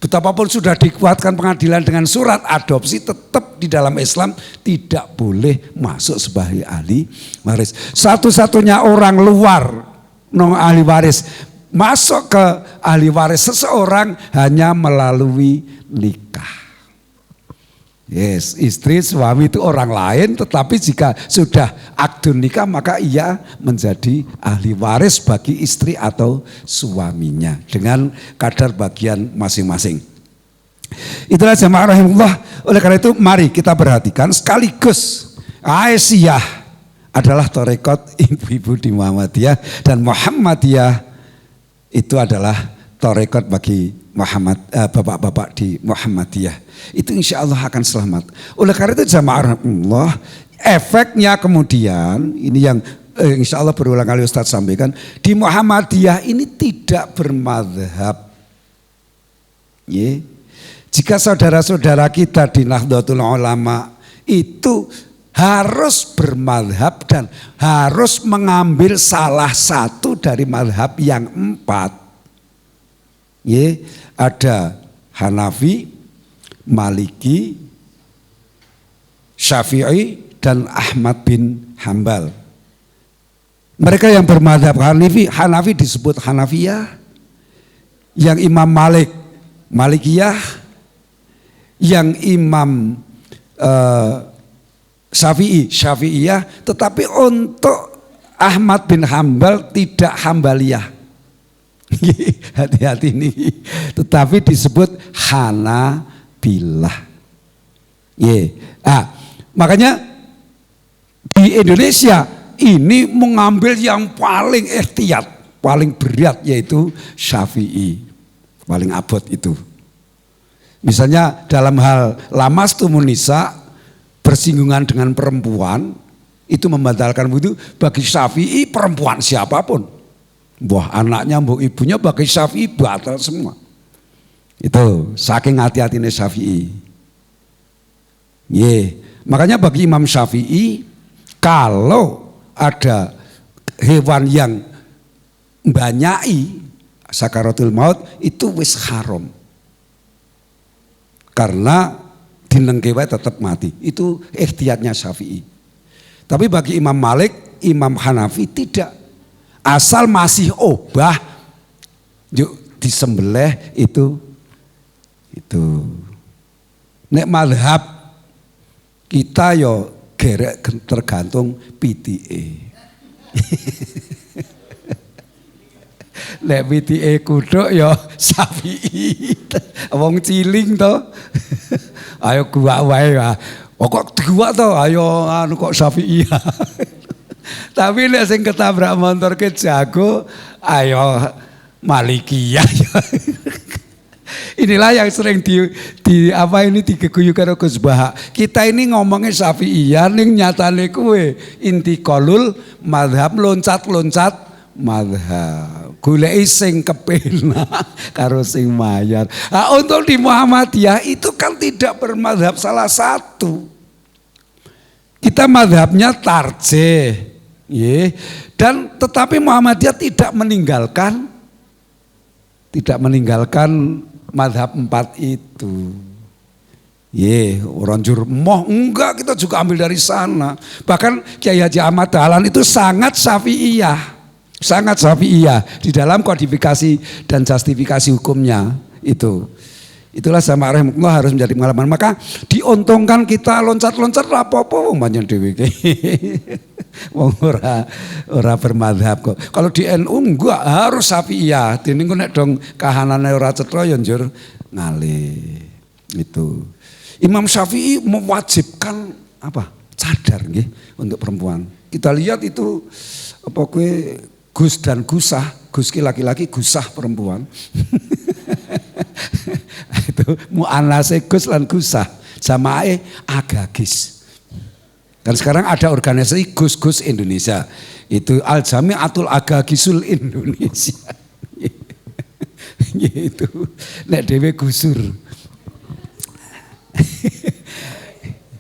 Betapapun sudah dikuatkan pengadilan dengan surat adopsi, tetap di dalam Islam tidak boleh masuk sebagai ahli waris. Satu-satunya orang luar non ahli waris masuk ke ahli waris seseorang hanya melalui nikah. Istri suami itu orang lain, tetapi jika sudah akdun nikah maka ia menjadi ahli waris bagi istri atau suaminya dengan kadar bagian masing-masing. Itulah jamaah rahimahullah. Oleh karena itu mari kita perhatikan sekaligus Aisyah adalah tarekat ibu-ibu di Muhammadiyah dan Muhammadiyah itu adalah tarekat bagi bapak-bapak di Muhammadiyah. Itu insya Allah akan selamat. Oleh karena itu jamaah rahimahullah, efeknya kemudian ini yang insya Allah berulang kali Ustadz sampaikan, di Muhammadiyah ini tidak bermadhab. Jika saudara-saudara kita di Nahdlatul Ulama itu harus bermadhab dan harus mengambil salah satu dari madhab yang 4. Ada Hanafi, Maliki, Syafi'i dan Ahmad bin Hambal. Mereka yang bermadhab Hanafi disebut Hanafiyah, yang Imam Malik Malikiyah, yang Imam Syafi'iyah, tetapi untuk Ahmad bin Hambal tidak Hambaliyah. Hati-hati ini, tetapi disebut Hanabilah. Makanya di Indonesia ini mengambil yang paling ihtiyat, paling berat yaitu Syafi'i, paling abot itu. Misalnya dalam hal lamastumun nisa, bersinggungan dengan perempuan, itu membatalkan wudu bagi Syafi'i perempuan siapapun. Buah anaknya, mbok ibunya bagi Syafi'i batal semua. Itu saking hati-hatinya Syafi'i. Makanya bagi Imam Syafi'i kalau ada hewan yang banyai sakaratul maut itu wis haram. Karena dinengkewe tetap mati. Itu ikhtiyatnya Syafi'i. Tapi bagi Imam Malik, Imam Hanafi tidak. Asal masih obah, yuk disembelih itu. Nek madhab kita yo gerek tergantung PTE. Nek PTE kuduk yo Syafi'i. Wong ciling to. Ayo gua wae ya. Kok gua to, ayo anu kok Syafi'i. Tapi nek sing ketabrak motor ke jago, ayo Malikiyah. Inilah yang sering digeguyukan Gus Baha. Kita ini ngomongnya Syafi'iyah ning nyatane kuwe intiqalul madhab, loncat-loncat madhab. Goleki sing kepenak karo sing mayar. Untuk di Muhammadiyah itu kan tidak bermadhab salah satu. Kita madhabnya tarjih. Dan tetapi Muhammadiyah tidak meninggalkan tidak meninggalkan mazhab 4 itu. Orang jur moh enggak, kita juga ambil dari sana. Bahkan Kiai Haji Ahmad Dahlan itu sangat syafi'iyah. Sangat syafi'iyah di dalam kodifikasi dan justifikasi hukumnya itu. Itulah sama rahimahullah harus menjadi pengalaman. Maka diuntungkan kita loncat-loncat apa-apa wong banyak dhewe iki. Wong ora bermadhab kok. Kalau di NU enggak harus syafi'iyah. Dene nek dong kahanane ora cetha ya njur ngalih. Itu. Imam Syafi'i mewajibkan apa? Cadar nggih untuk perempuan. Kita lihat itu apa kue gus dan gusah, gus ki laki-laki, gusah perempuan. Itu mu'anase gus lan gusah, jamae agagis. Dan sekarang ada organisasi Gus-Gus Indonesia. Itu Al Jami'atul Agagisul Indonesia. Gitu. Nek dhewe gusur.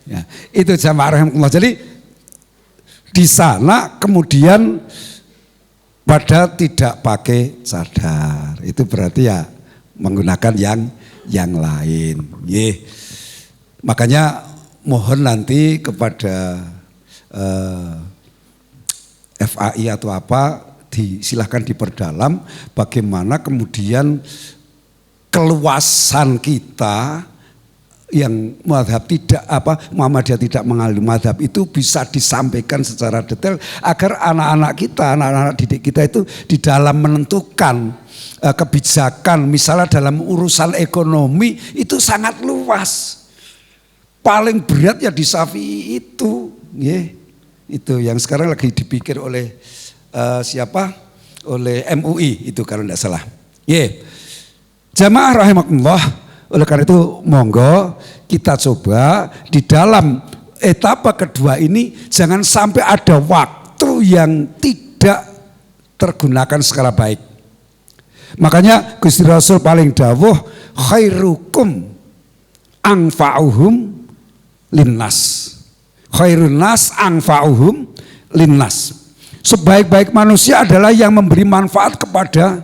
Ya, itu jamaah rahimahullah. Jadi di sana kemudian pada tidak pakai cadar, itu berarti ya menggunakan yang lain. Makanya mohon nanti kepada FAI atau apa silahkan diperdalam bagaimana kemudian keluasan kita yang mazhab tidak Muhammadiyah tidak mengalami mazhab itu bisa disampaikan secara detail agar anak-anak kita, anak-anak didik kita itu di dalam menentukan kebijakan misalnya dalam urusan ekonomi itu sangat luas. Paling berat ya di Syafi'i itu, itu yang sekarang lagi dipikir oleh siapa? Oleh MUI itu kalau tidak salah. Jamaah rahimakumullah. Oleh karena itu monggo kita coba di dalam etapa kedua ini jangan sampai ada waktu yang tidak tergunakan secara baik. Makanya Gusti Rasul paling dawuh khairukum anfa'uhum linnas. Khairun nas anfa'uhum linnas. Sebaik-baik manusia adalah yang memberi manfaat kepada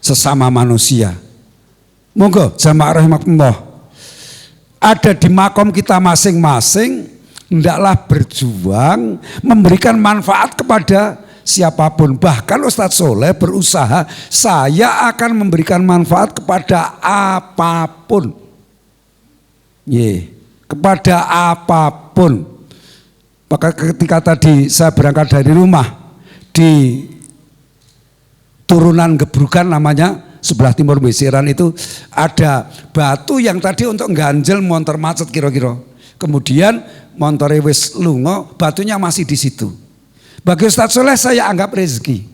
sesama manusia. Monggo jamaah rahimakumullah. Ada di makom kita masing-masing, hendaklah berjuang memberikan manfaat kepada siapapun. Bahkan Ustadz Soleh berusaha, saya akan memberikan manfaat kepada apapun. Kepada apapun. Maka ketika tadi saya berangkat dari rumah di turunan Gebrukan namanya, sebelah timur Besiran itu ada batu yang tadi untuk ganjel motor macet kira-kira. Kemudian montore wis lunga, batunya masih di situ. Bagi Ustadz Soleh saya anggap rezeki.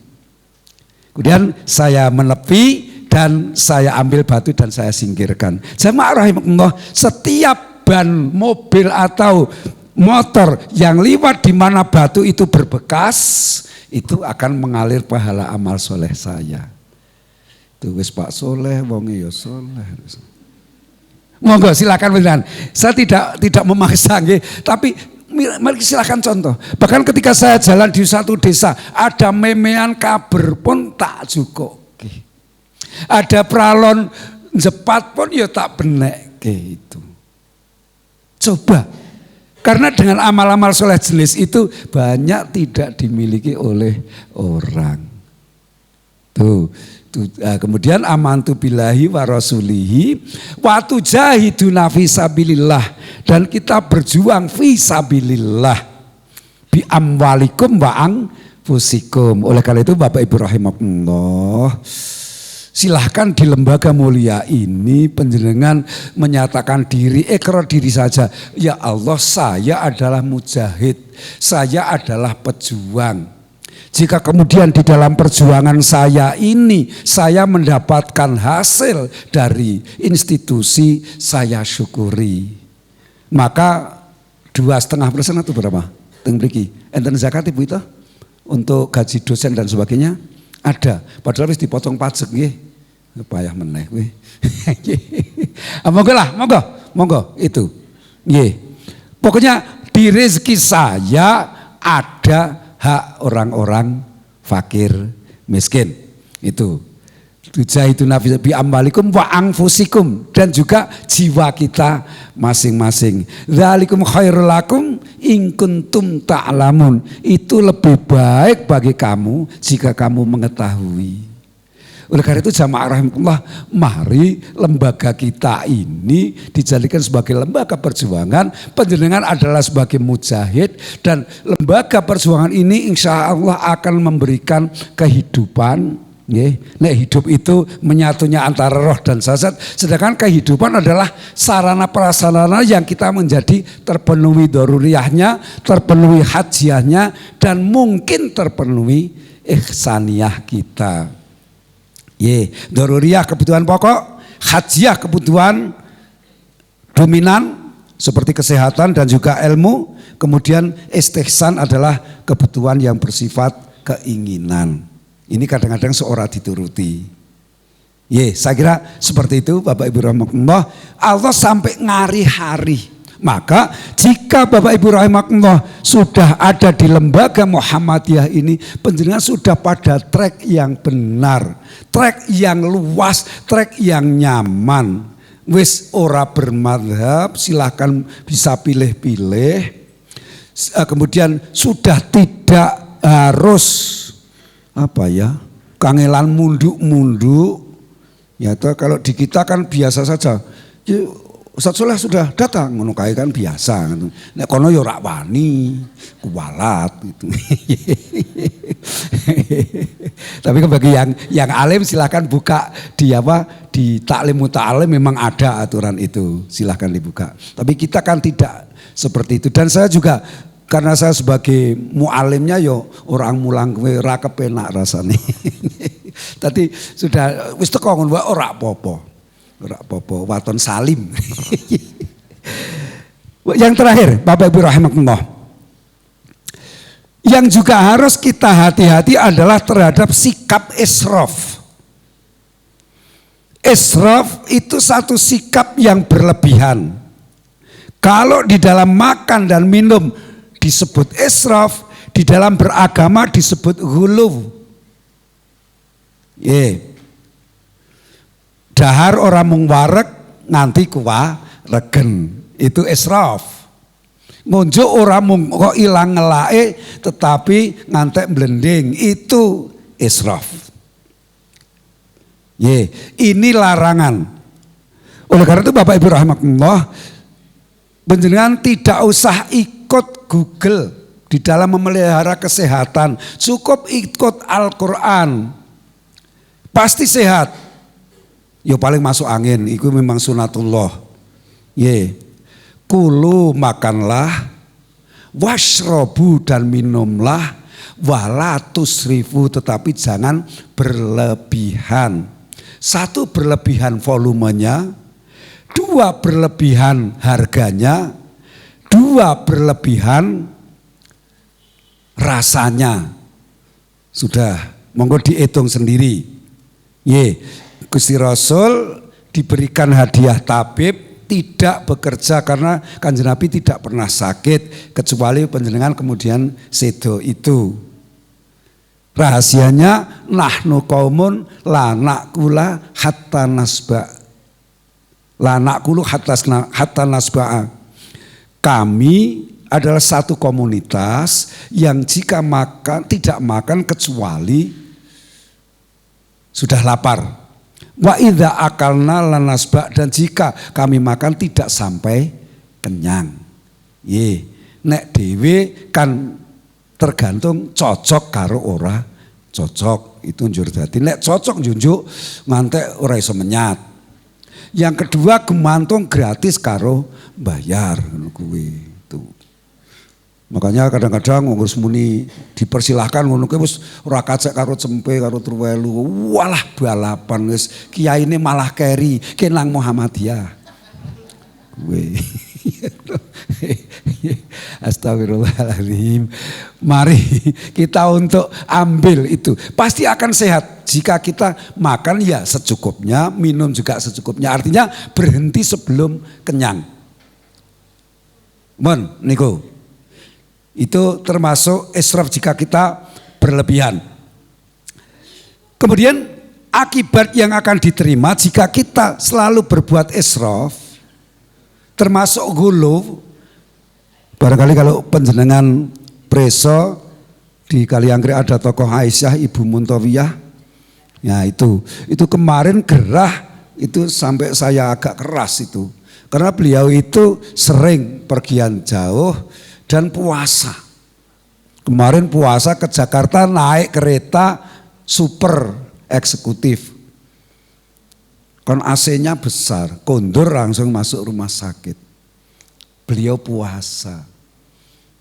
Kemudian saya menepi dan saya ambil batu dan saya singkirkan. Jamaah rahimakumullah, setiap ban mobil atau motor yang lewat di mana batu itu berbekas, itu akan mengalir pahala amal soleh saya. Wis Pak Soleh, wonge ya soleh. Monggo silakan beneran. Saya tidak memaksa nggih, tapi mari silakan contoh. Bahkan ketika saya jalan di satu desa, ada memean kabar pun tak cukup. Ada pralon jepat pun ya tak benek itu. Coba. Karena dengan amal-amal soleh jenis itu banyak tidak dimiliki oleh orang. Kemudian amantu billahi wa rasulihi wa tujahiduna fi sabilillah, dan kita berjuang fi sabilillah bi amwalikum wa anfusikum. Oleh karena itu Bapak Ibu rahimakumullah, silahkan di lembaga mulia ini penjenengan menyatakan diri, ikrar diri saja. Ya Allah, saya adalah mujahid, saya adalah pejuang. Jika kemudian di dalam perjuangan saya ini saya mendapatkan hasil dari institusi, saya syukuri. Maka 2,5% atau berapa? Teng mriki. Enten zakat Ibu itu untuk gaji dosen dan sebagainya ada. Padahal wis dipotong pajak nggih. Payah meneh kuwi. Monggo itu. Nggih. Pokoknya di rezeki saya ada hak orang-orang fakir miskin itu. Tujahiduna bi amwalikum wa anfusikum, dan juga jiwa kita masing-masing. Dzalikum khairul lakum in kuntum ta'lamun. Itu lebih baik bagi kamu jika kamu mengetahui. Oleh karena itu jamaah rahimahullah, mari lembaga kita ini dijadikan sebagai lembaga perjuangan. Panjenengan adalah sebagai mujahid, dan lembaga perjuangan ini insya Allah akan memberikan kehidupan. Nek hidup itu menyatunya antara roh dan jasad, sedangkan kehidupan adalah sarana prasarana yang kita menjadi terpenuhi doruriyahnya, terpenuhi hajiyahnya, dan mungkin terpenuhi ihsaniyah kita. Doruriyah kebutuhan pokok, hajiyah kebutuhan dominan seperti kesehatan dan juga ilmu, kemudian istihsan adalah kebutuhan yang bersifat keinginan. Ini kadang-kadang seorang dituruti. Saya kira seperti itu Bapak Ibu rahimahullah. Allah sampai ngari-hari. Maka jika Bapak Ibu rahimahullah sudah ada di lembaga Muhammadiyah ini, panjenengan sudah pada trek yang benar, trek yang luas, trek yang nyaman. Wis ora bermadhab, silahkan bisa pilih-pilih. Kemudian sudah tidak harus kangelan munduk-munduk. Ya toh, kalau di kita kan biasa saja. Ustaz Soleh sudah datang, ngono kae kan biasa. Nek kono yo ora wani, kuwalat gitu. Tapi bagi yang alim silakan buka di taklim muta'alim, memang ada aturan itu, silakan dibuka. Tapi kita kan tidak seperti itu, dan saya juga karena saya sebagai mu'alimnya yo orang mulang kowe ora kepenak rasane. Tadi sudah wis teko ngono wae ora apa-apa. Ora apa-apa, waton salim. Yang terakhir, Bapak Ibu rahimakumullah, yang juga harus kita hati-hati adalah terhadap sikap israf. Israf itu satu sikap yang berlebihan. Kalau di dalam makan dan minum disebut israf, di dalam beragama disebut ghuluw. Dahar orang mung wareg nganti kuwaregen, itu israf. Ngunjuk orang mung kok ilang ngelake tetapi ngantek blending, itu israf. Ini larangan. Oleh karena itu Bapak Ibu rahimakumullah, panjenengan tidak usah ikut Google di dalam memelihara kesehatan, cukup ikut Al-Quran, pasti sehat. Yo paling masuk angin, itu memang sunatullah. Kulu makanlah, washrobu dan minumlah, wala tusrifu tetapi jangan berlebihan. Satu, berlebihan volumenya, dua, berlebihan harganya, dua, berlebihan rasanya. Sudah, monggo dihitung sendiri. Gusti Rasul diberikan hadiah tabib, tidak bekerja karena Kanjeng Nabi tidak pernah sakit kecuali panjenengan kemudian sedo itu. Rahasianya nahnu qaumun la naqula hatta nasba. La naqulu hatta nasba. Kami adalah satu komunitas yang jika makan tidak makan kecuali sudah lapar. Wa idza akalna lanasba, dan jika kami makan tidak sampai kenyang. Nek dhewe kan tergantung cocok karo ora cocok, itu njur dadi. Nek cocok njunjuk ngantek ora iso menyat. Yang kedua gumantung gratis karo bayar ngono kuwi. Makanya kadang-kadang ngurus muni dipersilahkan ngono kuwi wis ora kacek karo cempe karo truwelu. Walah balapan wis kiyaine malah keri kenang Muhammadiyah. Kuwi. Astagfirullahaladzim. Mari kita untuk ambil itu. Pasti akan sehat jika kita makan ya secukupnya, minum juga secukupnya. Artinya berhenti sebelum kenyang. Mon niku. Itu termasuk israf jika kita berlebihan. Kemudian akibat yang akan diterima jika kita selalu berbuat israf, termasuk ghuluw. Barangkali kalau penjenengan preso di Kalianggrek ada tokoh Aisyah Ibu Muntawiyah. Ya itu kemarin gerah itu sampai saya agak keras itu. Karena beliau itu sering pergian jauh dan puasa. Kemarin puasa ke Jakarta naik kereta super eksekutif. Kon AC-nya besar, kondur langsung masuk rumah sakit. Beliau puasa.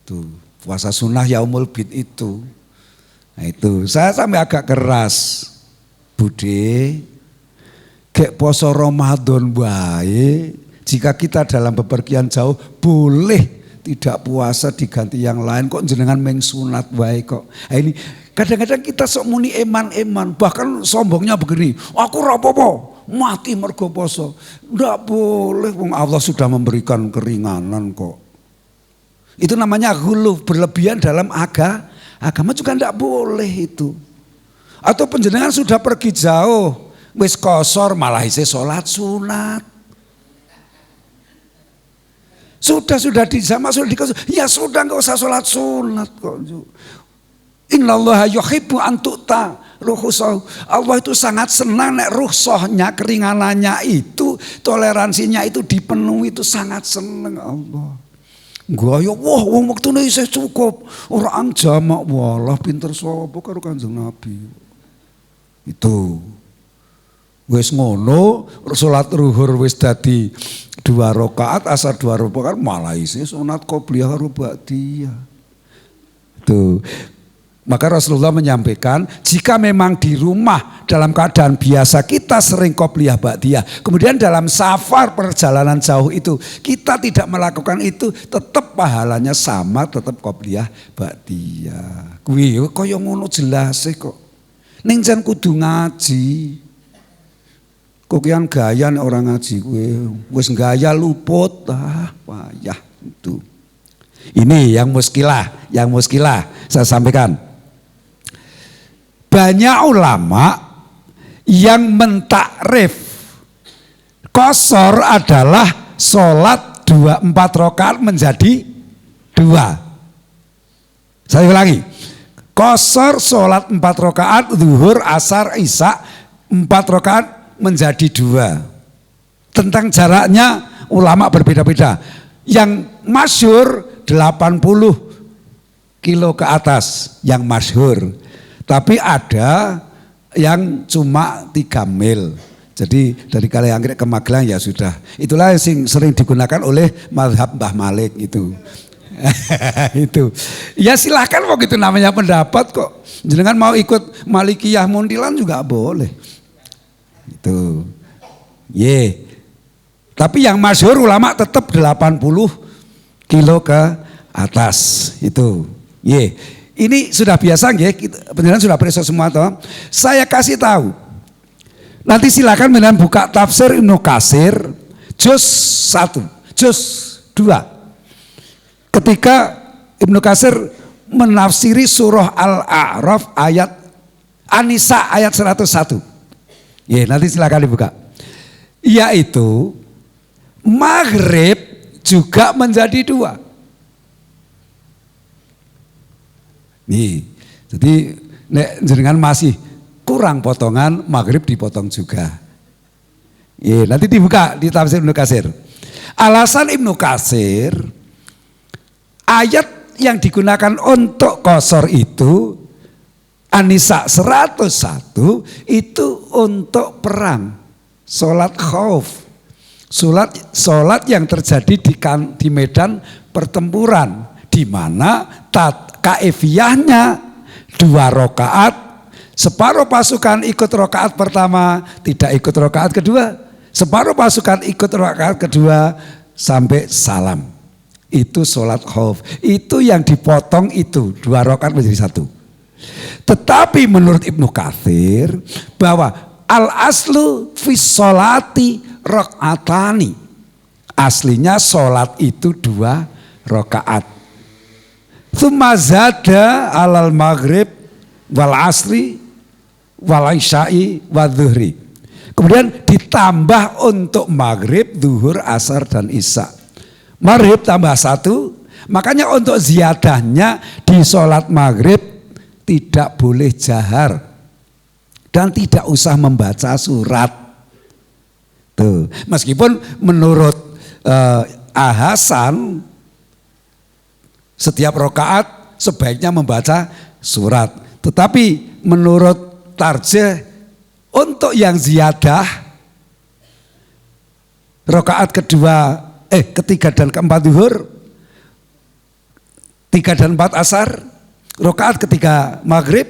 Tuh, puasa sunnah Yaumul Bid itu. Nah itu, saya sampai agak keras. Bude, kayak poso Ramadan bae. Jika kita dalam bepergian jauh boleh tidak puasa diganti yang lain. Kok jenengan meng sunat bae kok. Nah, ini kadang-kadang kita sok muni eman-eman, bahkan sombongnya begini. Aku rapopo. Mati mergo poso. Enggak boleh, wong Allah sudah memberikan keringanan kok. Itu namanya ghuluw, berlebihan dalam agama juga enggak boleh itu. Atau penjenengan sudah pergi jauh, wis kosor malah isi sholat sunat. Sudah di sama sudah dikosor, ya sudah enggak usah sholat sunat kok. Innallaha yuhibbu an tu'ta rukhsah. Allah itu sangat senang nek rukhsahnya, keringanannya itu, toleransinya itu dipenuhi, itu sangat senang Allah. Gua ya wah wong wektune isih cukup, ora jamak walah pinter sapa karo Kanjeng Nabi. Itu. Wis ngono, salat zuhur wis dadi 2 rakaat, asar 2 rakaat, malah isih sunat qobliyah karo ba'diyah. Itu. Maka Rasulullah menyampaikan, jika memang di rumah dalam keadaan biasa kita sering qobliyah ba'diyah, kemudian dalam safar perjalanan jauh itu kita tidak melakukan itu, tetap pahalanya sama, tetap qobliyah ba'diyah. Kuwi kaya ngono jelas kok. Ning jan kudu ngaji. Kok kian gaya nek ora ngaji kuwi, wis gaya luput, payah itu. Ini yang muskilah saya sampaikan. Banyak ulama yang mentakrif qashar adalah sholat 4 rakaat menjadi 2. Saya ulangi, qashar sholat 4 rakaat zuhur, asar, isya 4 rakaat menjadi 2. Tentang jaraknya ulama berbeda-beda. Yang masyhur 80 kilo ke atas yang masyhur. Tapi ada yang cuma 3 mil. Jadi dari Kalianggrek ke Magelang ya sudah. Itulah yang sering digunakan oleh mazhab Mbah Malik itu. Itu. Ya silahkan kok, itu namanya pendapat kok. Jangan mau ikut Malikiyah Muntilan juga boleh. Itu. Tapi yang masyhur ulama tetap 80 kilo ke atas. Itu. Ini sudah biasa nggih, penjelasan sudah preso semua toh. Saya kasih tahu. Nanti silakan mendengar buka tafsir Ibnu Katsir juz 1, juz 2. Ketika Ibnu Katsir menafsiri surah Al-A'raf ayat An-Nisa ayat 101. Nanti silakan dibuka. Yaitu maghrib juga menjadi 2. Jadi nek jenengan masih kurang potongan, maghrib dipotong juga. Nanti dibuka di tafsir Ibnu Katsir. Alasan Ibnu Katsir, ayat yang digunakan untuk qashar itu An-Nisa 101 itu untuk perang, sholat khauf, sholat yang terjadi di medan pertempuran, di mana kaifiyahnya 2 rakaat, separuh pasukan ikut rakaat pertama, tidak ikut rakaat kedua, separuh pasukan ikut rakaat kedua sampai salam. Itu sholat khauf. Itu yang dipotong itu 2 rakaat menjadi 1. Tetapi menurut Ibnu Katsir bahwa al aslu fi sholati rakaatani, aslinya sholat itu 2 rakaat. Tsumma zada alal maghrib wal asri wal isya'i wa dhuhri. Kemudian ditambah untuk maghrib, zuhur, asar dan isya. Maghrib tambah 1. Makanya untuk ziyadahnya di sholat maghrib tidak boleh jahar dan tidak usah membaca surat. Tuh, meskipun menurut Hasan setiap rakaat sebaiknya membaca surat. Tetapi menurut tarjih untuk yang ziyadah rakaat ketiga dan keempat zuhur, 3 dan 4 asar, rakaat ketiga maghrib,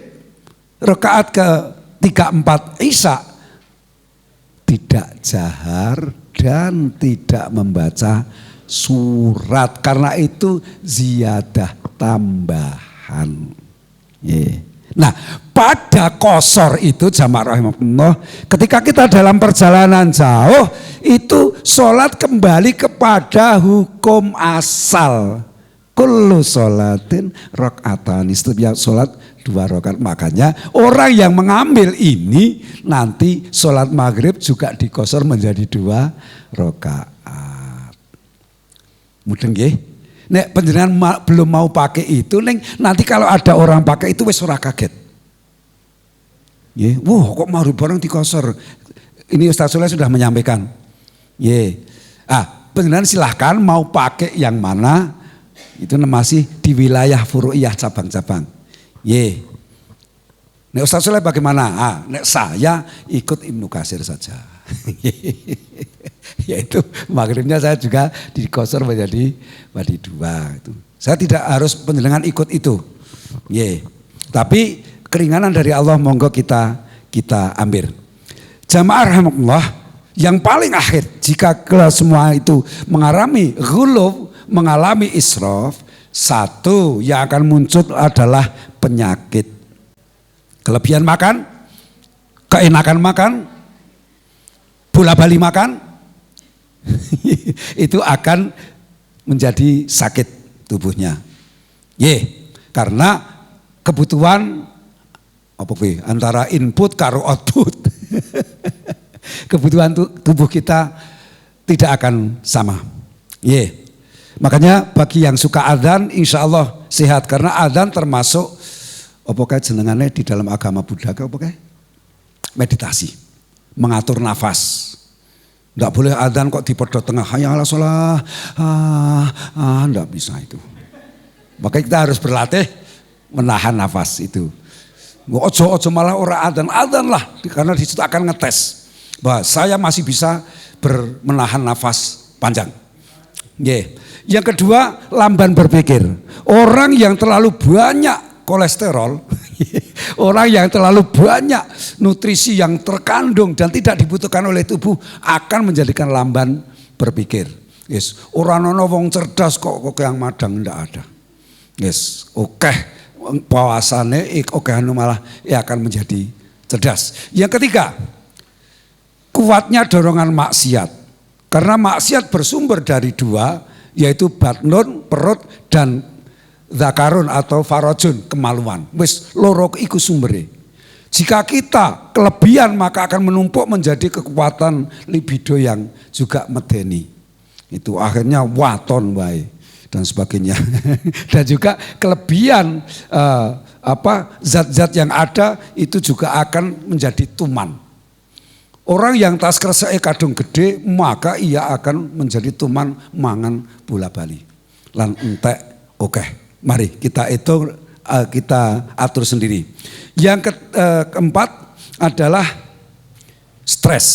rakaat ketiga 4 isya tidak jahar dan tidak membaca surat karena itu ziyadah tambahan. Nah, pada qashar itu jamaah rahimakumullah, ketika kita dalam perjalanan jauh itu sholat kembali kepada hukum asal. Kullu sholatin rakaatani, setiap sholat 2 rakaat. Makanya orang yang mengambil ini nanti sholat maghrib juga diqashar menjadi 2 rakaat. Mudeng nggih? Nek panjenengan belum mau pakai itu, nanti kalau ada orang pakai itu wis ora kaget. Nggih, wah kok maghrib bareng diqashar. Ini Ustaz Soleh sudah menyampaikan. Nggih. Panjenengan silahkan mau pakai yang mana? Itu masih di wilayah furu'iyah cabang-cabang. Nek Ustaz Soleh bagaimana? Nek saya ikut Ibnu Katsir saja. Yaitu maghribnya saya juga diqashar menjadi 2 itu. Saya tidak harus panjenengan ikut itu. Tapi keringanan dari Allah monggo kita ambil. Jamaah rahimakumullah, yang paling akhir jika semua itu mengalami ghulub, mengalami israf, satu yang akan muncul adalah penyakit. Kelebihan makan, keenakan makan, bola bali makan, itu akan menjadi sakit tubuhnya. Karena kebutuhan antara input karo output. Kebutuhan tubuh kita tidak akan sama. Makanya bagi yang suka adzan insya Allah sehat, karena adzan termasuk jenengannya di dalam agama Buddha meditasi, mengatur nafas. Tidak boleh adzan kok di pedot tengah, hayya ala sholah, tidak bisa itu. Makanya kita harus berlatih menahan nafas itu. Ojo malah orang adzan lah, karena di situ akan ngetes bahwa saya masih bisa menahan nafas panjang. Yang kedua, lamban berpikir. Orang yang terlalu banyak kolesterol, orang yang terlalu banyak nutrisi yang terkandung dan tidak dibutuhkan oleh tubuh akan menjadikan lamban berpikir. Orang ono wong cerdas kok yang madang, ndak ada. Puasane malah akan menjadi cerdas. Yang ketiga, kuatnya dorongan maksiat. Karena maksiat bersumber dari 2, yaitu batnun, perut, dan zakarun atau farajun, kemaluan. Wis loro iku sumbere. Jika kita kelebihan maka akan menumpuk menjadi kekuatan libido yang juga medeni. Itu akhirnya waton wae dan sebagainya. Dan juga kelebihan zat-zat yang ada itu juga akan menjadi tuman. Orang yang tas kreseke kadung gede maka ia akan menjadi tuman mangan bola bali. Lan entek mari kita itu kita atur sendiri. Yang keempat adalah stres.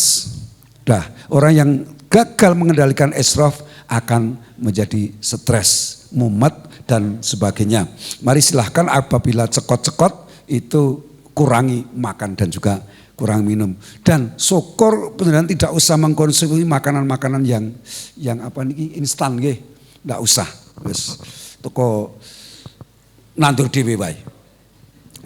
Orang yang gagal mengendalikan israf akan menjadi stres, mumet dan sebagainya. Mari silahkan apabila cekot-cekot itu kurangi makan dan juga kurang minum, dan syukur beneran tidak usah mengkonsumsi makanan-makanan yang instan nggih, ndak usah. Wis toko nandur dhewe wae.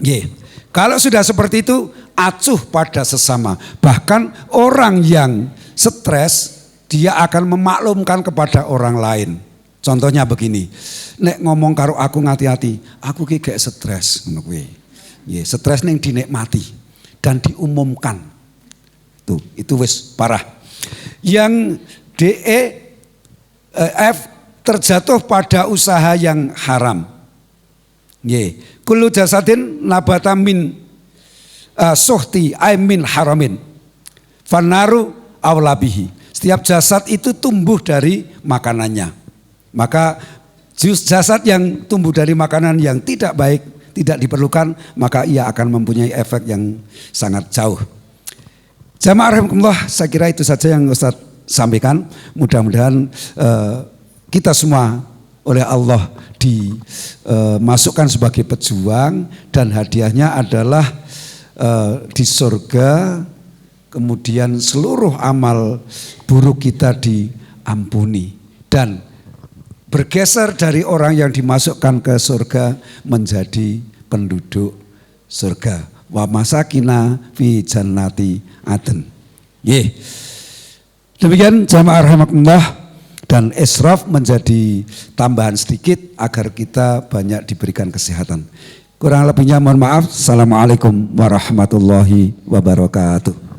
Nggih. Kalau sudah seperti itu, acuh pada sesama. Bahkan orang yang stres dia akan memaklumkan kepada orang lain. Contohnya begini, nek ngomong karo aku ngati-hati, aku ki gak stres ngono kuwi. Nggih, stres ning dinikmati. dan diumumkan. Tuh, itu wis parah. Yang F terjatuh pada usaha yang haram. Nggih, kullu jasadin nabata min suhti ay min haramin. Fanaru awlabihi. Setiap jasad itu tumbuh dari makanannya. Maka jasad yang tumbuh dari makanan yang tidak baik, tidak diperlukan, maka ia akan mempunyai efek yang sangat jauh. Jamaah rahimakumullah, saya kira itu saja yang Ustaz sampaikan. Mudah-mudahan kita semua oleh Allah dimasukkan sebagai pejuang dan hadiahnya adalah di surga, kemudian seluruh amal buruk kita diampuni dan bergeser dari orang yang dimasukkan ke surga menjadi penduduk surga. Wa masakina fi jannati adn. Demikian jamaah rahimakumullah, dan israf menjadi tambahan sedikit agar kita banyak diberikan kesehatan. Kurang lebihnya mohon maaf. Assalamualaikum warahmatullahi wabarakatuh.